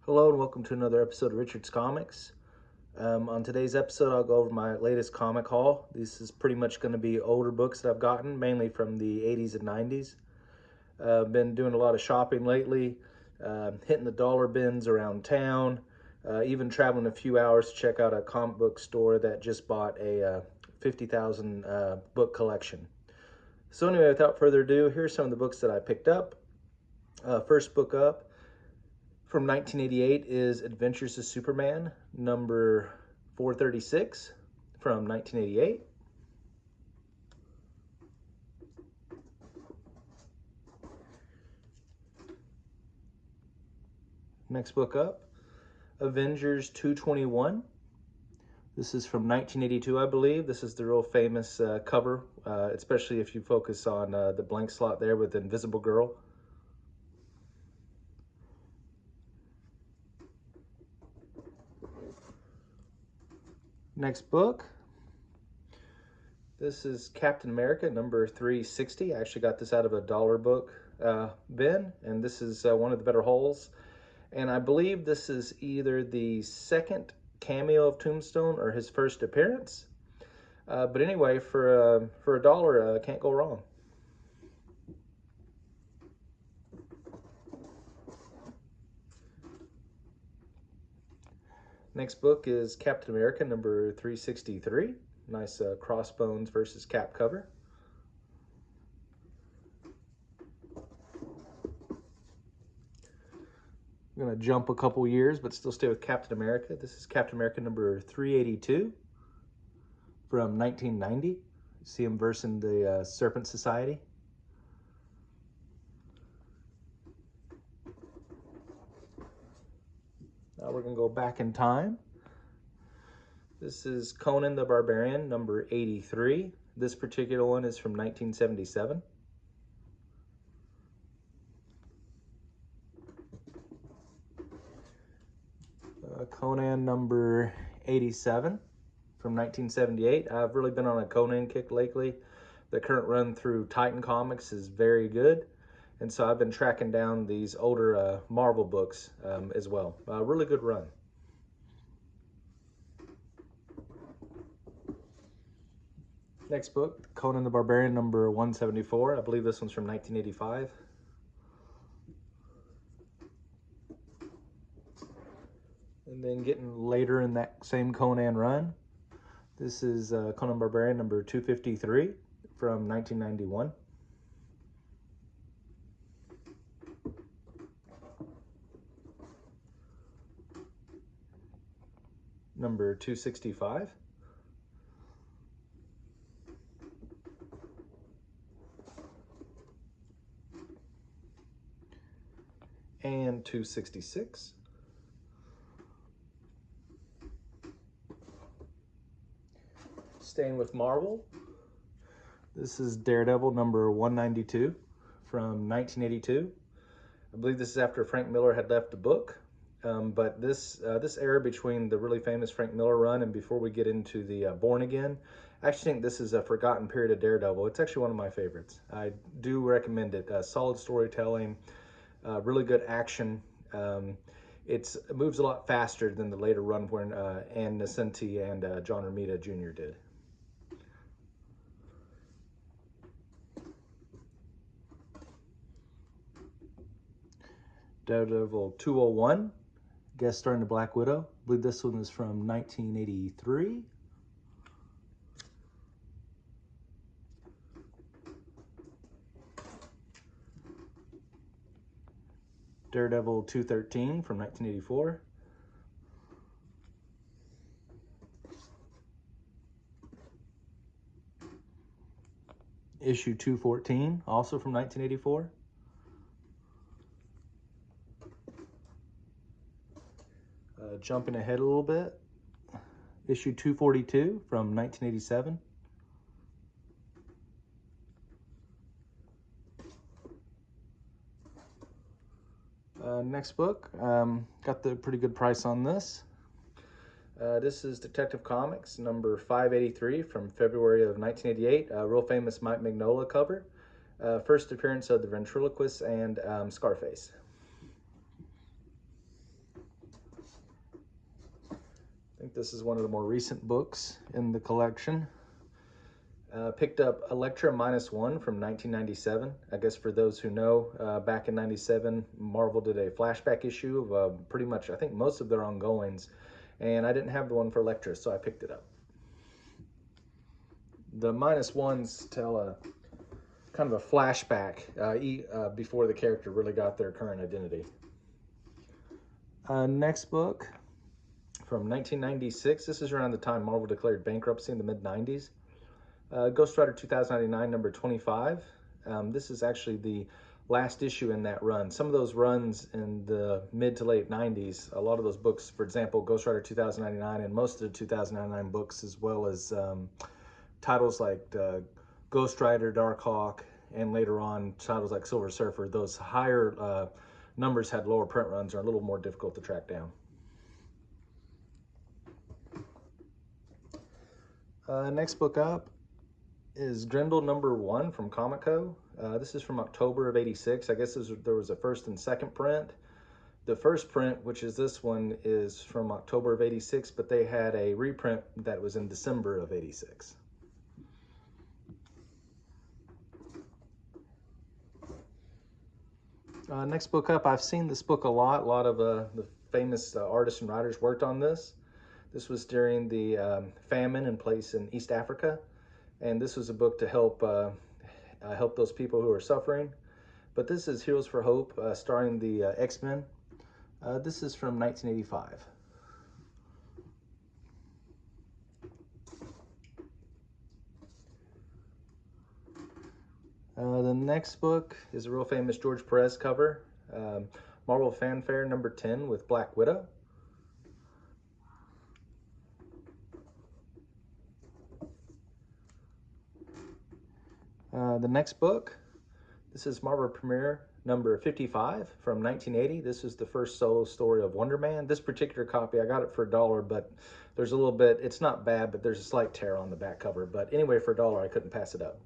Hello and welcome to another episode of Richard's Comics. On today's episode, I'll go over my latest comic haul. This is pretty much going to be older books that I've gotten, mainly from the 80s and 90s. I've been doing a lot of shopping lately, hitting the dollar bins around town, even traveling a few hours to check out a comic book store that just bought a 50,000 book collection. So anyway, without further ado, here's some of the books that I picked up. First book up from 1988 is Adventures of Superman, number 436 from 1988. Next book up, Avengers 221. This is from 1982, I believe. This is the real famous cover, especially if you focus on the blank slot there with Invisible Girl. Next book. This is Captain America, number 360. I actually got this out of a dollar book bin, and this is one of the better hauls. And I believe this is either the second cameo of Tombstone or his first appearance. But anyway, for a dollar, can't go wrong. Next book is Captain America, number 363. Nice Crossbones versus Cap cover. I'm going to jump a couple years, but still stay with Captain America. This is Captain America number 382 from 1990. See him versing the Serpent Society. Now we're going to go back in time. This is Conan the Barbarian, number 83. This particular one is from 1977. Conan number 87 from 1978. I've really been on a Conan kick lately. The current run through Titan Comics is very good. And so I've been tracking down these older Marvel books as well. Really good run. Next book, Conan the Barbarian number 174. I believe this one's from 1985. And then getting later in that same Conan run, this is Conan Barbarian number 253 from 1991. Number 265. And 266. Staying with Marvel, this is Daredevil number 192 from 1982. I believe this is after Frank Miller had left the book. But this era between the really famous Frank Miller run and before we get into the Born Again, I actually think this is a forgotten period of Daredevil. It's actually one of my favorites. I do recommend it. Solid storytelling, really good action. It moves a lot faster than the later run when Ann Nocenti and John Romita Jr. did. Daredevil 201, guest starring the Black Widow. I believe this one is from 1983. Daredevil 213 from 1984. Issue 214, also from 1984. Jumping ahead a little bit, issue 242 from 1987. Next book, got the pretty good price on this. This is Detective Comics number 583 from February of 1988. Real famous Mike Mignola cover. First appearance of the ventriloquist and Scarface. think this is one of the more recent books in the collection. Picked up Elektra -1 from 1997. I guess for those who know, back in 97, Marvel did a flashback issue of pretty much, I think, most of their ongoings. And I didn't have the one for Elektra, so I picked it up. The -1s tell a kind of a flashback before the character really got their current identity. Next book from 1996. This is around the time Marvel declared bankruptcy in the mid-90s. Ghost Rider 2099, number 25. This is actually the last issue in that run. Some of those runs in the mid to late 90s, a lot of those books, for example, Ghost Rider 2099 and most of the 2099 books, as well as titles like Ghost Rider, Darkhawk, and later on titles like Silver Surfer, those higher numbers had lower print runs, are a little more difficult to track down. Next book up is Grendel number 1 from Comico. This is from October of '86. I guess there was a first and second print. The first print, which is this one, is from October of '86, but they had a reprint that was in December of '86. Next book up, I've seen this book a lot. A lot of the famous artists and writers worked on this. This was during the famine in place in East Africa. And this was a book to help help those people who are suffering. But this is Heroes for Hope, starring the X-Men. This is from 1985. The next book is a real famous George Perez cover, Marvel Fanfare number 10 with Black Widow. The next book, this is Marvel Premiere number 55 from 1980. This is the first solo story of Wonder Man. This particular copy, I got it for $1, but there's a little bit, it's not bad, but there's a slight tear on the back cover. But anyway, for $1, I couldn't pass it up.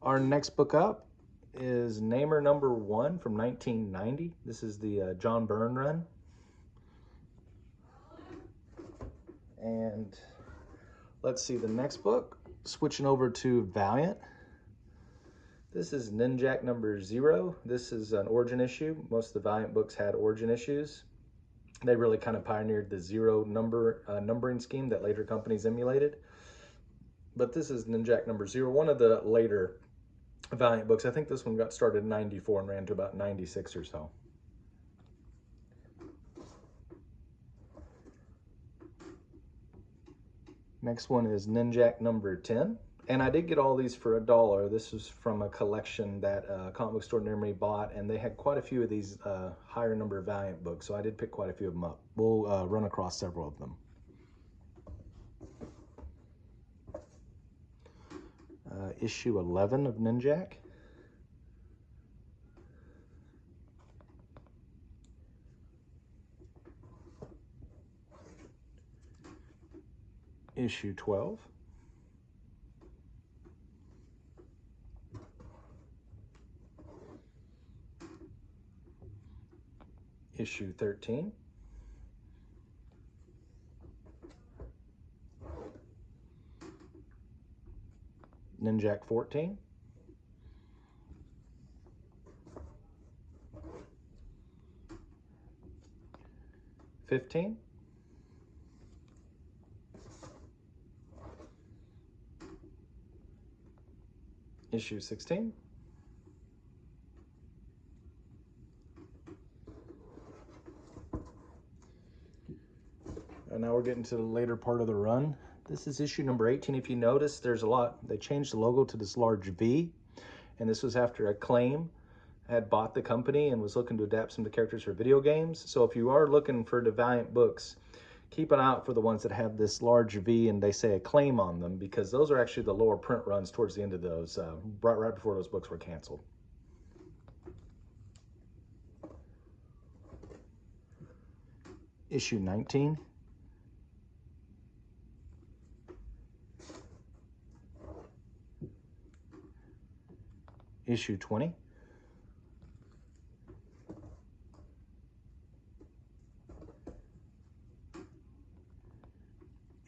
Our next book up is Namor number 1 from 1990. This is the John Byrne run. And let's see the next book. Switching over to Valiant. This is Ninjak number 0. This is an origin issue. Most of the Valiant books had origin issues. They really kind of pioneered the 0 numbering scheme that later companies emulated. But this is Ninjak number 0, one of the later Valiant books. I think this one got started in '94 and ran to about '96 or so. Next one is Ninjak number 10. And I did get all these for $1. This was from a collection that Comic Book Store near me bought, and they had quite a few of these higher number Valiant books, so I did pick quite a few of them up. We'll run across several of them. Issue 11 of Ninjak. Issue 12. Issue 13. Ninjak 14. '15. Issue 16. And now we're getting to the later part of the run. This is issue number 18. If you notice, there's a lot. They changed the logo to this large V, and this was after Acclaim had bought the company and was looking to adapt some of the characters for video games. So if you are looking for the Valiant books, keep an eye out for the ones that have this large V and they say Acclaim on them, because those are actually the lower print runs towards the end of those, right before those books were canceled. Issue 19. Issue 20.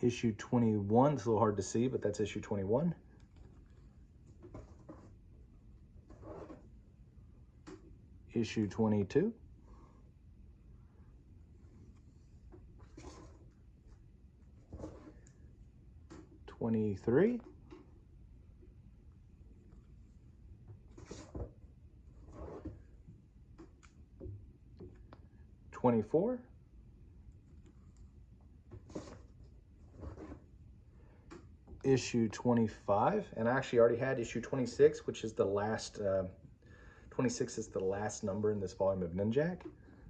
issue 21. It's a little hard to see, but that's issue 21. Issue 22. '23. '24. Issue 25, and I actually already had issue 26, which is the last, 26 is the last number in this volume of Ninjak.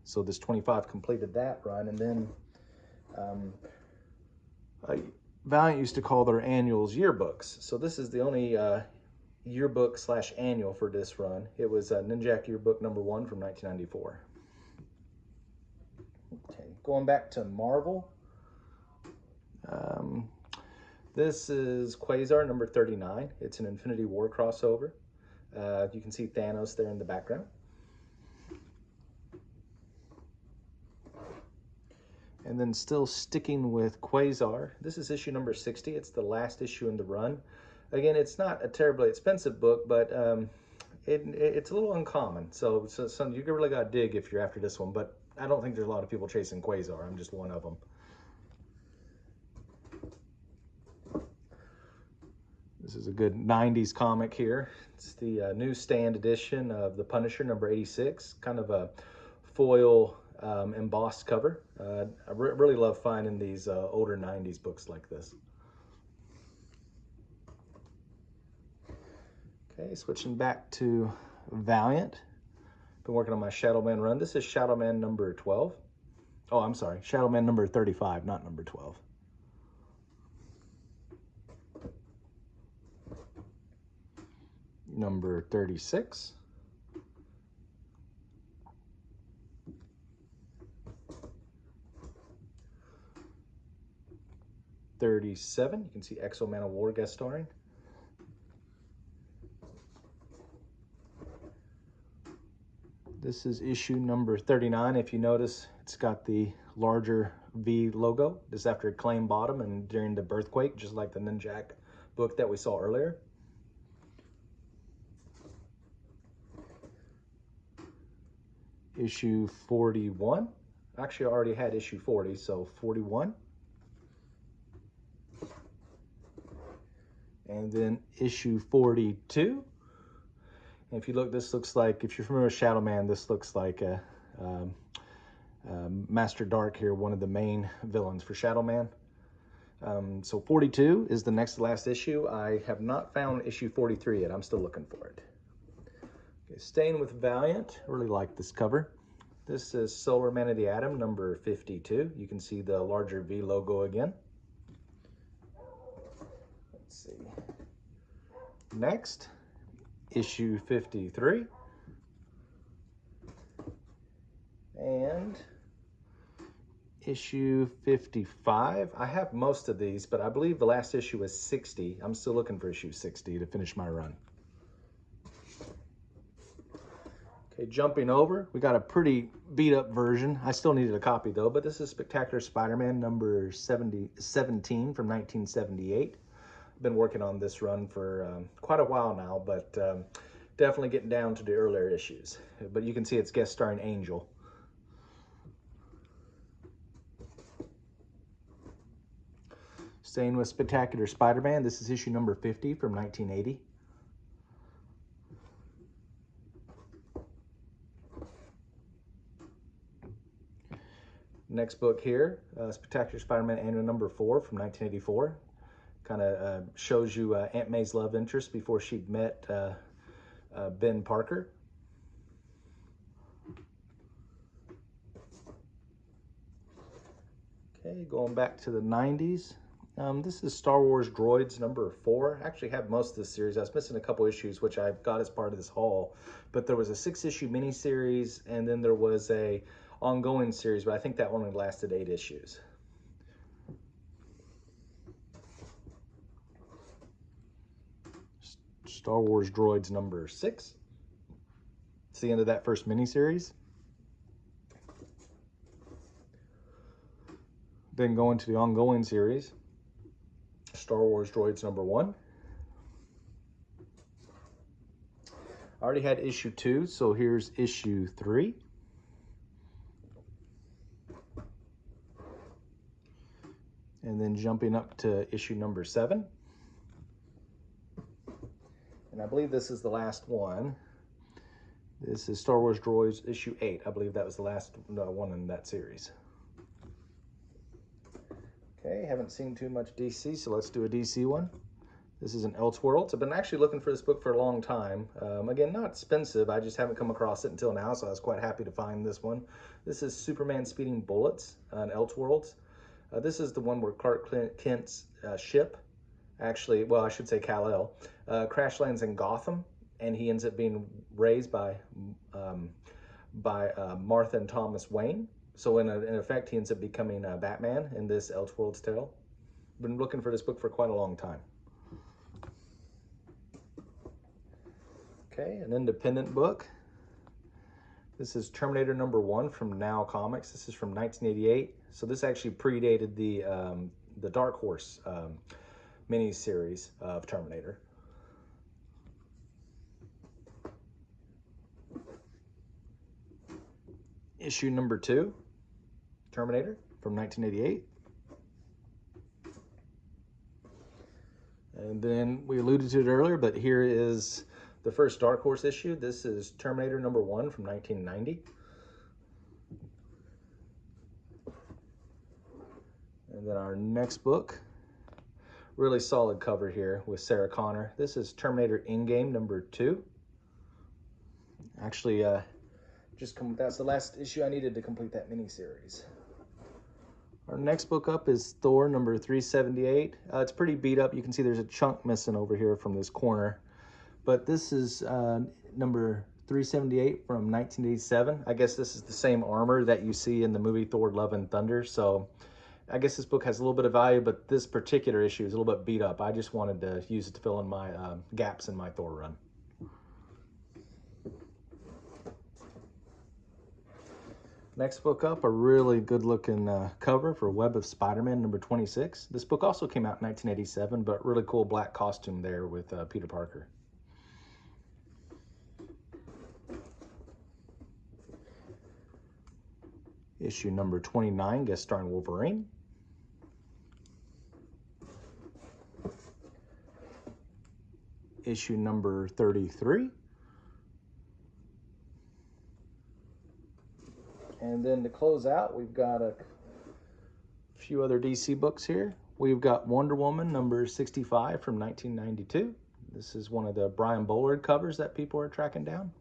So this 25 completed that run, and then Valiant used to call their annuals yearbooks. So this is the only yearbook / annual for this run. It was Ninjak Yearbook number 1 from 1994. Okay, going back to Marvel. This is Quasar number 39. It's an Infinity War crossover. You can see Thanos there in the background. And then still sticking with Quasar, this is issue number 60. It's the last issue in the run. Again, it's not a terribly expensive book, but it's a little uncommon. So you really got to dig if you're after this one, but I don't think there's a lot of people chasing Quasar. I'm just one of them. This is a good 90s comic here. It's the newsstand edition of The Punisher, number 86. Kind of a foil embossed cover. I really love finding these older 90s books like this. Okay, switching back to Valiant. Been working on my Shadowman run. This is Shadowman number 12. Oh, I'm sorry. Shadowman number 35, not number 12. Number 36. '37. You can see Exo Man of War guest starring. This is issue number 39. If you notice, it's got the larger V logo. This is after Claim Bottom and during the Birthquake, just like the Ninjak book that we saw earlier. Issue 41. Actually, I already had issue 40, so 41. And then issue 42. And if you look, this looks like, if you're familiar with Shadowman, this looks like a Master Dark here, one of the main villains for Shadowman. So 42 is the next to last issue. I have not found issue 43 yet. I'm still looking for it. Okay, staying with Valiant, I really like this cover. This is Solar Man of the Atom, number 52. You can see the larger V logo again. Let's see. Next, issue 53. And issue 55. I have most of these, but I believe the last issue was 60. I'm still looking for issue 60 to finish my run. Okay, jumping over, we got a pretty beat up version. I still needed a copy though, but this is Spectacular Spider-Man number 17 from 1978. I've been working on this run for quite a while now, but definitely getting down to the earlier issues. But you can see it's guest starring Angel. Staying with Spectacular Spider-Man, this is issue number 50 from 1980. Next book here, Spectacular Spider-Man Annual number 4 from 1984. Kind of shows you Aunt May's love interest before she'd met Ben Parker. Okay, going back to the 90s. This is Star Wars Droids number 4. I actually have most of this series. I was missing a couple issues, which I got as part of this haul. But there was a 6-issue miniseries, and then there was a ongoing series, but I think that only lasted 8 issues. Star Wars Droids number 6. It's the end of that first miniseries. Then going to the ongoing series. Star Wars Droids #1. I already had issue 2, so here's issue 3. And then jumping up to issue number 7. And I believe this is the last one. This is Star Wars Droids issue 8. I believe that was the last one in that series. Okay, haven't seen too much DC, so let's do a DC one. This is an Elseworlds. I've been actually looking for this book for a long time. Again, not expensive. I just haven't come across it until now, so I was quite happy to find this one. This is Superman Speeding Bullets on Elseworlds. This is the one where Clark Kent's ship, actually, well, I should say Kal-El, crash lands in Gotham, and he ends up being raised by Martha and Thomas Wayne. So in effect, he ends up becoming Batman in this Elseworlds tale. Been looking for this book for quite a long time. Okay, an independent book. This is Terminator #1 from Now Comics. This is from 1988. So this actually predated the Dark Horse mini-series of Terminator. Issue number 2, Terminator from 1988. And then we alluded to it earlier, but here is the first Dark Horse issue. This is Terminator #1 from 1990. And then our next book, really solid cover here with Sarah Connor. This is Terminator Endgame #2. Actually, that's the last issue I needed to complete that mini-series. Our next book up is Thor #378. It's pretty beat up. You can see there's a chunk missing over here from this corner. But this is number 378 from 1987. I guess this is the same armor that you see in the movie Thor: Love and Thunder. So I guess this book has a little bit of value, but this particular issue is a little bit beat up. I just wanted to use it to fill in my gaps in my Thor run. Next book up, a really good looking cover for Web of Spider-Man #26. This book also came out in 1987, but really cool black costume there with Peter Parker. Issue number 29, guest starring Wolverine. Issue number 33. And then to close out, we've got a few other DC books here. We've got Wonder Woman #65 from 1992. This is one of the Brian Bolland covers that people are tracking down.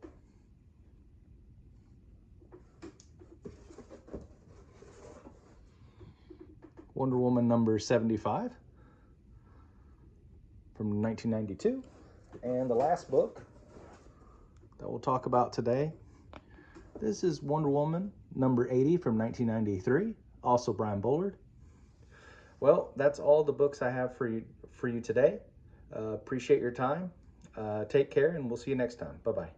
Wonder Woman #75 from 1992. And the last book that we'll talk about today, this is Wonder Woman #80 from 1993, also Brian Bolland. Well, that's all the books I have for you today. Appreciate your time. Take care, and we'll see you next time. Bye-bye.